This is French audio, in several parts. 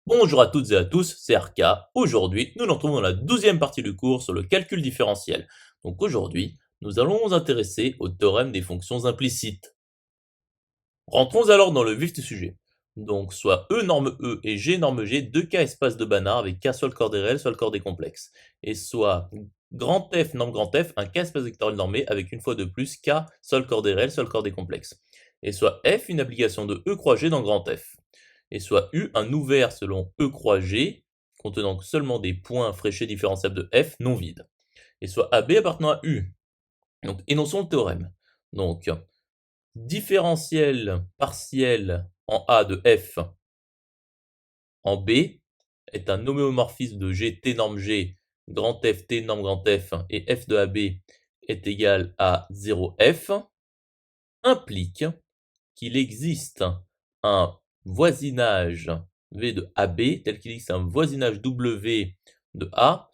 Bonjour à toutes et à tous, c'est Arca. Aujourd'hui, nous nous retrouvons dans la 12e partie du cours sur le calcul différentiel. Donc aujourd'hui, nous allons nous intéresser au théorème des fonctions implicites. Rentrons alors dans le vif du sujet. Donc soit E norme E et G norme G, deux cas espaces de Banach avec K soit le corps des réels, soit le corps des complexes. Et soit grand F norme grand F, un cas espace vectoriel normé avec une fois de plus K soit le corps des réels, soit le corps des complexes. Et soit F une application de E croix G dans grand F. Et soit U un ouvert selon E croix G, contenant seulement des points fléchés différenciables de F non vides. Et soit AB appartenant à U. Donc énonçons le théorème. Donc différentiel partiel en A de F en B est un homéomorphisme de G T norme G, grand F T norme grand F et F de AB est égal à 0F, implique qu'il existe un voisinage V de AB tel qu'il existe un voisinage W de A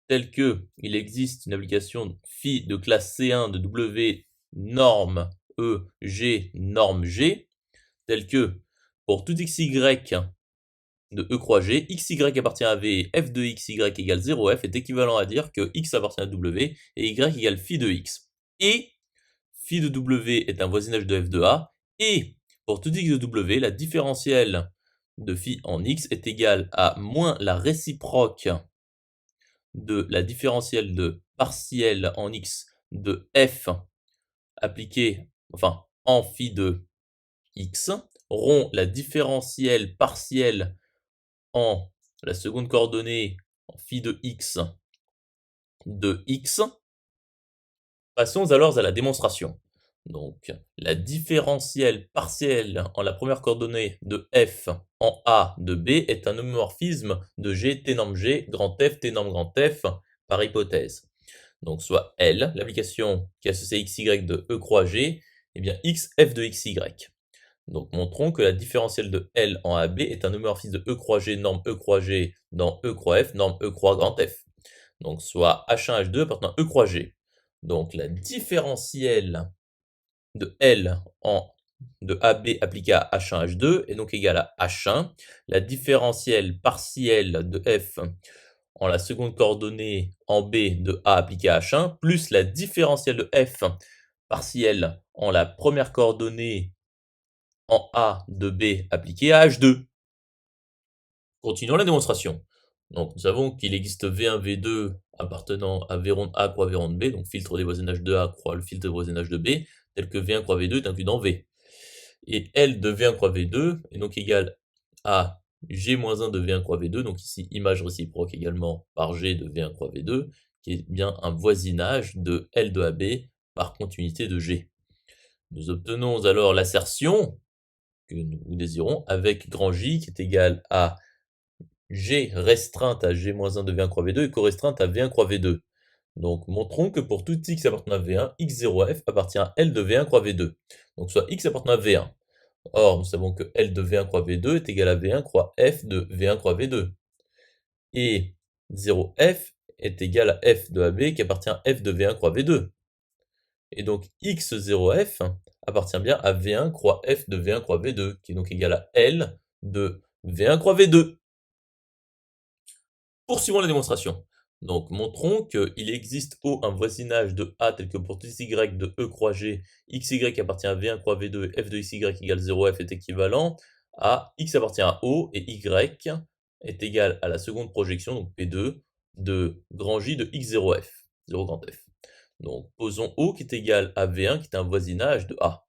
tel que il existe une application phi de classe C1 de W norme E G norme G tel que pour tout xy de E croix G, xy appartient à V et f de xy égale 0f est équivalent à dire que x appartient à W et y égale phi de x. Et phi de W est un voisinage de f de A, et pour tout x de W, la différentielle de phi en x est égale à moins la réciproque de la différentielle de partielle en x de f appliquée, enfin, en phi de x, rond la différentielle partielle en la seconde coordonnée en phi de x de x. Passons alors à la démonstration. Donc, la différentielle partielle en la première coordonnée de f en a de b est un homomorphisme de g t norme g, grand F t norme grand F, par hypothèse. Donc, soit L, l'application qui associe xy de E croix G, et bien x f de xy. Donc, montrons que la différentielle de L en AB est un homomorphisme de E croix G norme E croix G dans E croix F norme E croix grand F. Donc, soit H1 H2 appartenant à E croix G. Donc, la différentielle de L de AB appliquée à H1 H2 est donc égale à H1. La différentielle partielle de F en la seconde coordonnée en B de A appliquée à H1 plus la différentielle de F partielle en la première coordonnée en A de B appliquée à H2. Continuons la démonstration. Donc, nous savons qu'il existe V1, V2 appartenant à V rond A croix V rond B, donc filtre des voisinages de A croix le filtre des voisinages de B, tel que V1 croix V2 est inclus dans V. Et L de V1 croix V2 est donc égal à G-1 de V1 croix V2, donc ici image réciproque également par G de V1 croix V2, qui est bien un voisinage de L de AB par continuité de G. Nous obtenons alors l'assertion que nous désirons avec grand J qui est égal à G restreinte à G-1 de V1 croix V2 et correstreinte à V1 croix V2. Donc montrons que pour tout x appartenant à V1, x0f appartient à L de V1 croix V2. Donc soit x appartenant à V1. Or, nous savons que L de V1 croix V2 est égal à V1 croix F de V1 croix V2. Et 0f est égal à F de AB qui appartient à F de V1 croix V2. Et donc x0f appartient bien à V1 croix F de V1 croix V2, qui est donc égal à L de V1 croix V2. Poursuivons la démonstration. Donc, montrons qu'il existe O un voisinage de A tel que pour tout y de E croix G, xy appartient à V1 croix V2 et f de xy égale 0f est équivalent à x appartient à O et y est égal à la seconde projection, donc P2, de grand J de x0f, 0 grand F. Donc, posons O qui est égal à V1 qui est un voisinage de A.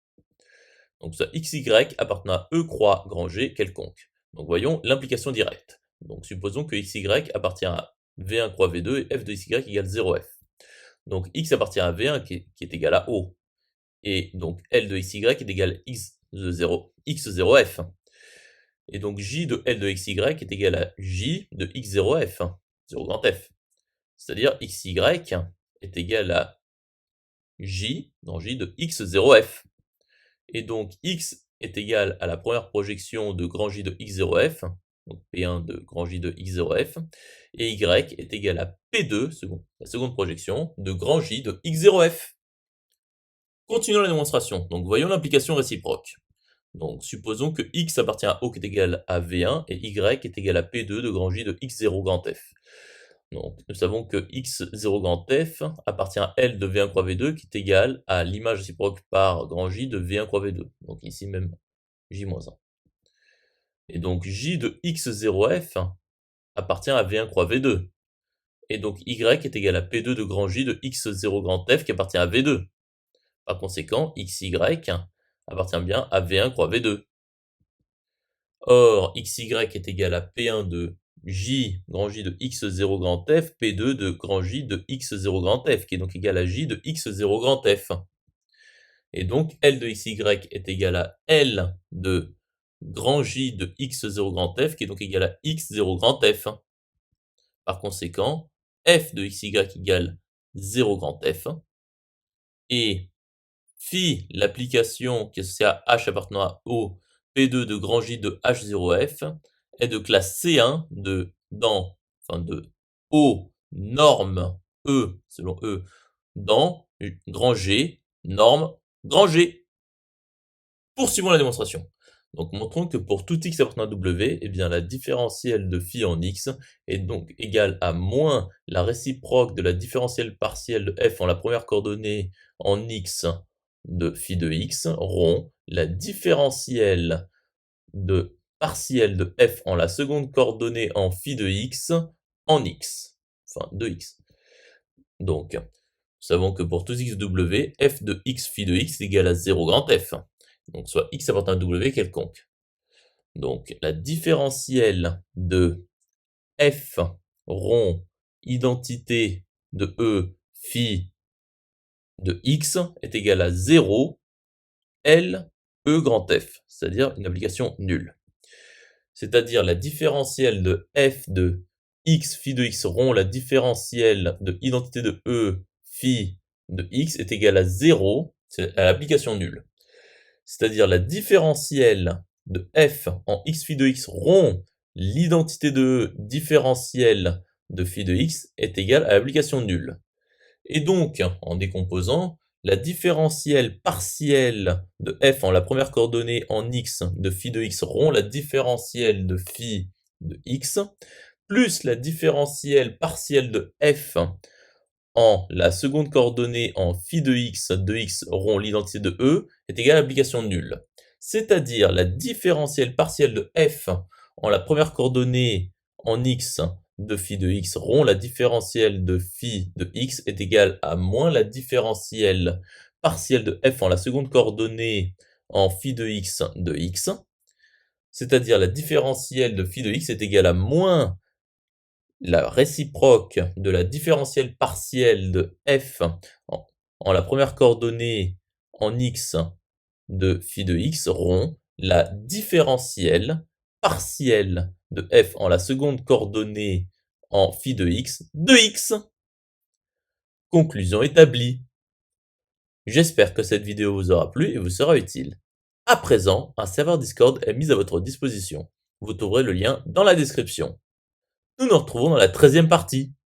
Donc, ça xy appartenant à E croix grand G quelconque. Donc, voyons l'implication directe. Donc, supposons que xy appartient à V1 croix V2 et f de xy égale 0f. Donc, x appartient à V1 qui est égal à O. Et donc, L de xy est égal à x0f. Et donc, j de L de xy est égal à j de x0f, 0 grand F. C'est-à-dire xy est égal à j dans j de x0f. Et donc, x est égal à la première projection de grand J de x0f, donc P1 de grand J de x0f, et y est égal à P2, la seconde projection, de grand J de x0f. Continuons la démonstration, donc voyons l'implication réciproque. Donc, supposons que x appartient à O qui est égal à V1 et y est égal à P2 de grand J de x0 grand F. Donc, nous savons que x0 grand F appartient à L de V1 croix V2 qui est égal à l'image réciproque par grand J de V1 croix V2. Donc ici même J-1. Et donc J de x0F appartient à V1 croix V2. Et donc y est égal à P2 de grand J de x0 grand F qui appartient à V2. Par conséquent, xy appartient bien à V1 croix V2. Or, xy est égal à P1 de J, grand J de x0 grand F, P2 de grand J de x0 grand F, qui est donc égal à J de x0 grand F. Et donc, L de xy est égal à L de grand J de x0 grand F, qui est donc égal à x0 grand F. Par conséquent, f de xy égale 0 grand F. Et phi, l'application qui est associée à h appartenant à O, P2 de grand J de H0F, est de classe C1 de O norme E, selon E, dans grand G, norme grand G. Poursuivons la démonstration. Donc montrons que pour tout x appartenant à W, eh bien, la différentielle de phi en x est donc égale à moins la réciproque de la différentielle partielle de f en la première coordonnée en x de phi de x rond la différentielle de partielle de f en la seconde coordonnée en phi de x en x, enfin de x. Donc, nous savons que pour tous x w, f de x phi de x est égal à 0 grand f. Donc, soit x appartient à w quelconque. Donc, la différentielle de f rond identité de e phi de x est égale à 0 L E grand F, c'est-à-dire une application nulle. C'est-à-dire la différentielle de f de x phi de x rond la différentielle de identité de E phi de x est égale à 0, c'est à l'application nulle. C'est-à-dire la différentielle de f en x phi de x rond l'identité de E différentielle de phi de x est égale à l'application nulle. Et donc, en décomposant, la différentielle partielle de f en la première coordonnée en x de phi de x rond la différentielle de phi de x, plus la différentielle partielle de f en la seconde coordonnée en phi de x rond l'identité de E est égale à l'application nulle. C'est-à-dire la différentielle partielle de f en la première coordonnée en x de phi de x rond la différentielle de phi de x est égale à moins la différentielle partielle de f en la seconde coordonnée en phi de x, c'est-à-dire la différentielle de phi de x est égale à moins la réciproque de la différentielle partielle de f en la première coordonnée en x de phi de x rond la différentielle partielle de f en la seconde coordonnée en phi de x. Conclusion établie. J'espère que cette vidéo vous aura plu et vous sera utile. À présent, un serveur Discord est mis à votre disposition. Vous trouverez le lien dans la description. Nous nous retrouvons dans la 13e partie.